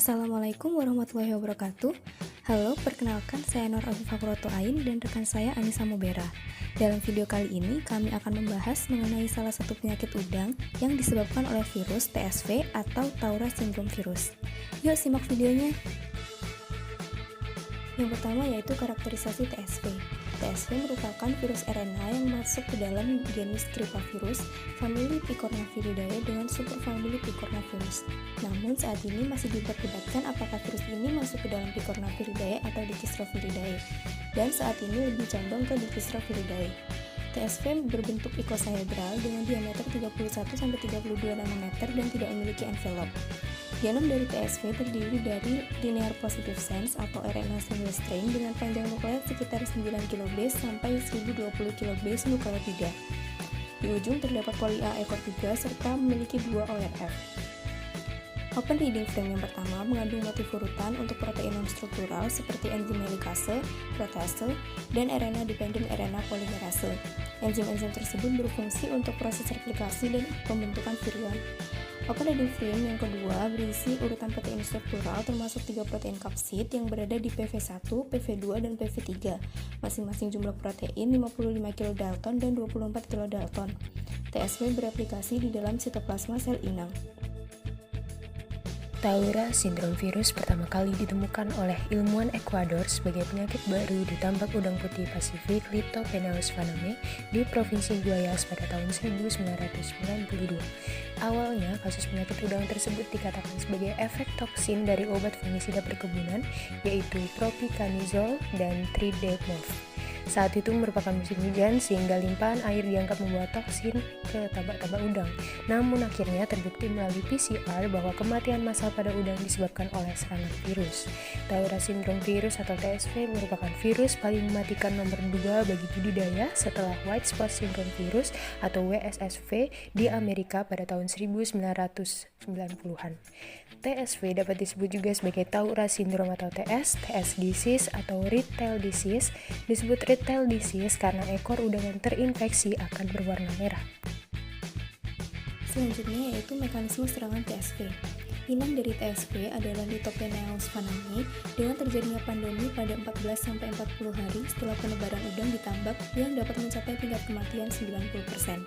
Assalamualaikum warahmatullahi wabarakatuh. Halo, perkenalkan saya Nur Afifah Kuroto Ain dan rekan saya Anissa Mubera. Dalam video kali ini, kami akan membahas mengenai salah satu penyakit udang yang disebabkan oleh virus TSV atau Taura Syndrome Virus. Yuk simak videonya. Yang pertama yaitu karakterisasi TSV. TSV merupakan virus RNA yang masuk ke dalam genus Cryptavirus, famili Picornaviridae dengan superfamili Picornavirus. Namun saat ini masih diperdebatkan apakah virus ini masuk ke dalam Picornaviridae atau Dicystroviridae, dan saat ini lebih condong ke Dicystroviridae. TSV berbentuk ikosaedral dengan diameter 31-32 nanometer dan tidak memiliki envelope. Genom dari TSV terdiri dari linear positive sense atau RNA single strain dengan panjang nukleer sekitar 9 kb sampai 1020 kb nukleotida. Di ujung terdapat poli A ekor 3 serta memiliki 2 ORF. Open reading frame yang pertama mengandung motif urutan untuk protein non-struktural seperti enzim helikase, protease, dan RNA-dependent RNA polymerase. Enzim-enzim tersebut berfungsi untuk proses replikasi dan pembentukan virion. Open reading frame yang kedua berisi urutan protein struktural termasuk 3 protein kapsid yang berada di PV1, PV2, dan PV3. Masing-masing jumlah protein 55 kilodalton dan 24 kilodalton. TSV bereplikasi di dalam sitoplasma sel inang. Taura Syndrome Virus pertama kali ditemukan oleh ilmuwan Ekuador sebagai penyakit baru di tambak udang putih Pasifik Lithopenaeus vanameae di Provinsi Guayas pada tahun 1992. Awalnya, kasus penyakit udang tersebut dikatakan sebagai efek toksin dari obat fungisida perkebunan, yaitu propiconazole dan tridecnov. Saat itu merupakan musim hujan sehingga limpahan air dianggap membawa toksin ke tabak-tabak udang. Namun akhirnya terbukti melalui PCR bahwa kematian massal pada udang disebabkan oleh serangan virus. Taura Syndrome Virus atau TSV merupakan virus paling mematikan nomor 2 bagi budidaya setelah White Spot Syndrome Virus atau WSSV di Amerika pada tahun 1990-an. TSV dapat disebut juga sebagai Taura Syndrome atau TS disease atau red tail disease. Disebut red tail disease karena ekor udang yang terinfeksi akan berwarna merah. Selanjutnya yaitu mekanisme serangan TSV. Inang dari TSV adalah Lithopenaeus vanameae dengan terjadinya pandemi pada 14-40 hari setelah penebaran udang di tambak yang dapat mencapai tingkat kematian 90%.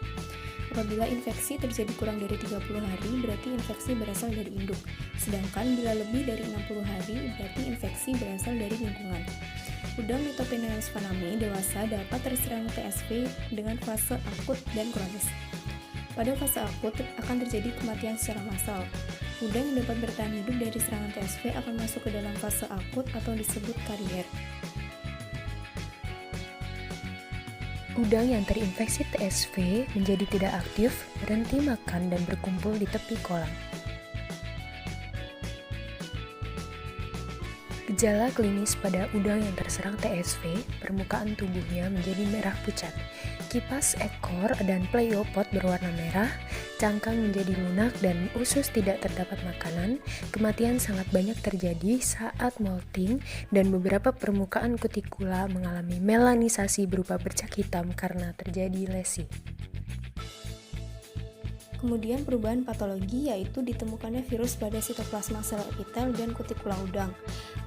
Apabila infeksi terjadi kurang dari 30 hari, berarti infeksi berasal dari induk. Sedangkan bila lebih dari 60 hari, berarti infeksi berasal dari lingkungan. Udang Lithopenaeus vanameae dewasa dapat terserang TSV dengan fase akut dan kronis. Pada fase akut akan terjadi kematian secara massal. Udang yang dapat bertahan hidup dari serangan TSV akan masuk ke dalam fase akut atau disebut karier. Udang yang terinfeksi TSV menjadi tidak aktif, berhenti makan, dan berkumpul di tepi kolam. Gejala klinis pada udang yang terserang TSV, permukaan tubuhnya menjadi merah pucat, kipas ekor dan pleiopod berwarna merah, cangkang menjadi lunak dan usus tidak terdapat makanan, kematian sangat banyak terjadi saat molting, dan beberapa permukaan kutikula mengalami melanisasi berupa bercak hitam karena terjadi lesi. Kemudian perubahan patologi yaitu ditemukannya virus pada sitoplasma sel epitel dan kutikula udang.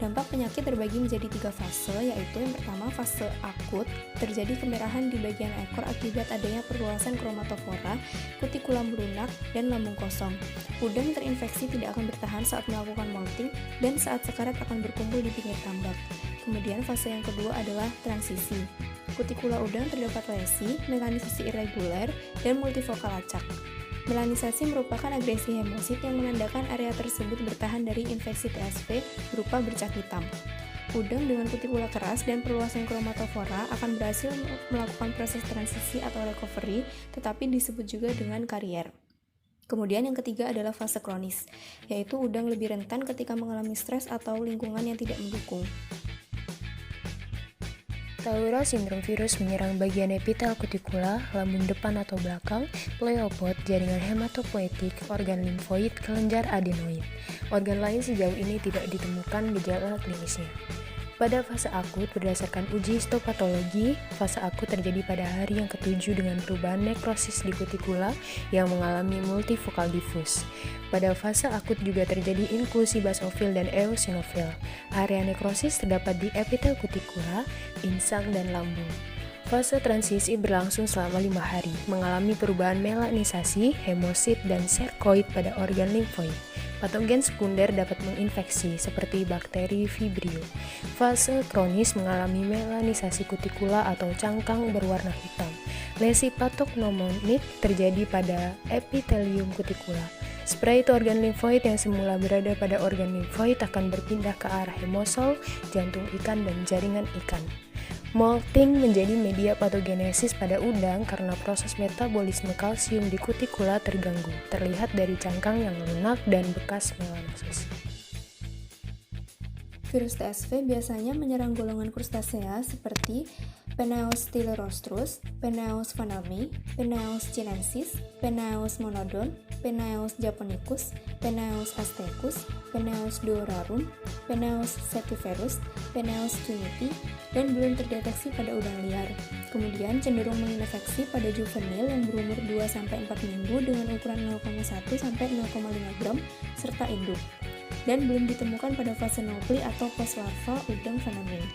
Dampak penyakit terbagi menjadi 3 fase, yaitu yang pertama fase akut, terjadi kemerahan di bagian ekor akibat adanya perluasan kromatofora, kutikula melunak, dan lambung kosong. Udang terinfeksi tidak akan bertahan saat melakukan molting dan saat sekarat akan berkumpul di pinggir tambak. Kemudian fase yang kedua adalah transisi. Kutikula udang terdapat lesi, melanisasi irreguler, dan multifokal acak. Melanisasi merupakan agresi hemosit yang menandakan area tersebut bertahan dari infeksi TSV berupa bercak hitam. Udang dengan kutikula keras dan perluasan kromatofora akan berhasil melakukan proses transisi atau recovery, tetapi disebut juga dengan karier. Kemudian yang ketiga adalah fase kronis, yaitu udang lebih rentan ketika mengalami stres atau lingkungan yang tidak mendukung. Taura Syndrome Virus menyerang bagian epitel kutikula, lambung depan atau belakang, pleiopod, jaringan hematopoietik, organ limfoid, kelenjar adenoid. Organ lain sejauh ini tidak ditemukan gejala klinisnya. Pada fase akut, berdasarkan uji histopatologi, fase akut terjadi pada hari yang ke-7 dengan perubahan nekrosis di kutikula yang mengalami multifokal difus. Pada fase akut juga terjadi inklusi basofil dan eosinofil. Area nekrosis terdapat di epitel kutikula, insang, dan lambung. Fase transisi berlangsung selama 5 hari, mengalami perubahan melanisasi, hemosit, dan sarkoid pada organ limfoid. Patogen sekunder dapat menginfeksi, seperti bakteri Vibrio. Fase kronis mengalami melanisasi kutikula atau cangkang berwarna hitam. Lesi patognomonik terjadi pada epitelium kutikula. Setelah itu organ limfoid yang semula berada pada organ limfoid akan berpindah ke arah hemosol, jantung ikan, dan jaringan ikan. Molting menjadi media patogenesis pada udang karena proses metabolisme kalsium di kutikula terganggu, terlihat dari cangkang yang lunak dan bekas melanosis. Virus TSV biasanya menyerang golongan krustasea seperti Penaeus stylorostrus, Penaeus vanami, Penaeus chinensis, Penaeus monodon, Penaeus japonicus, Penaeus aztecus, Penaeus diorarum, Penaeus setiferus, Penaeus trinity, dan belum terdeteksi pada udang liar. Kemudian cenderung menginfeksi pada juvenil yang berumur 2-4 minggu dengan ukuran 0,1-0,5 gram serta induk, dan belum ditemukan pada fase nopli atau post-larva udang fanami.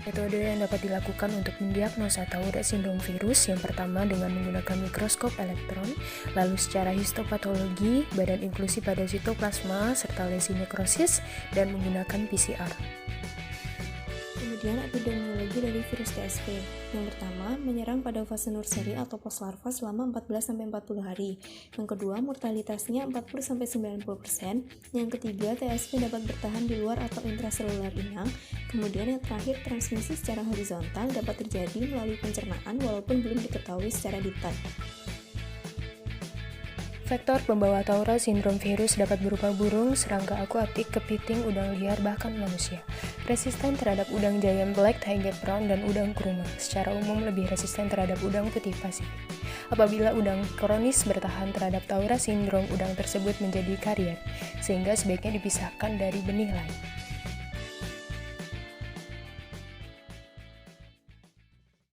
Metode yang dapat dilakukan untuk mendiagnosa Tourette syndrome virus yang pertama dengan menggunakan mikroskop elektron, lalu secara histopatologi, badan inklusi pada sitoplasma, serta lesi nekrosis, dan menggunakan PCR. Kemudian epidemiologi dari virus TSV. Yang pertama, menyerang pada fase nursery atau post-larva selama 14-40 hari. Yang kedua, mortalitasnya 40-90%. Yang ketiga, TSV dapat bertahan di luar atau intraseluler inang. Kemudian yang terakhir, transmisi secara horizontal dapat terjadi melalui pencernaan walaupun belum diketahui secara detail. Faktor pembawa Tourette syndrome virus dapat berupa burung, serangga akuatik, kepiting, udang liar, bahkan manusia. Resisten terhadap udang giant black, tiger prawn, dan udang kuruma. Secara umum lebih resisten terhadap udang putih Pasifik. Apabila udang kronis bertahan terhadap Tourette syndrome, udang tersebut menjadi karier, sehingga sebaiknya dipisahkan dari benih lain.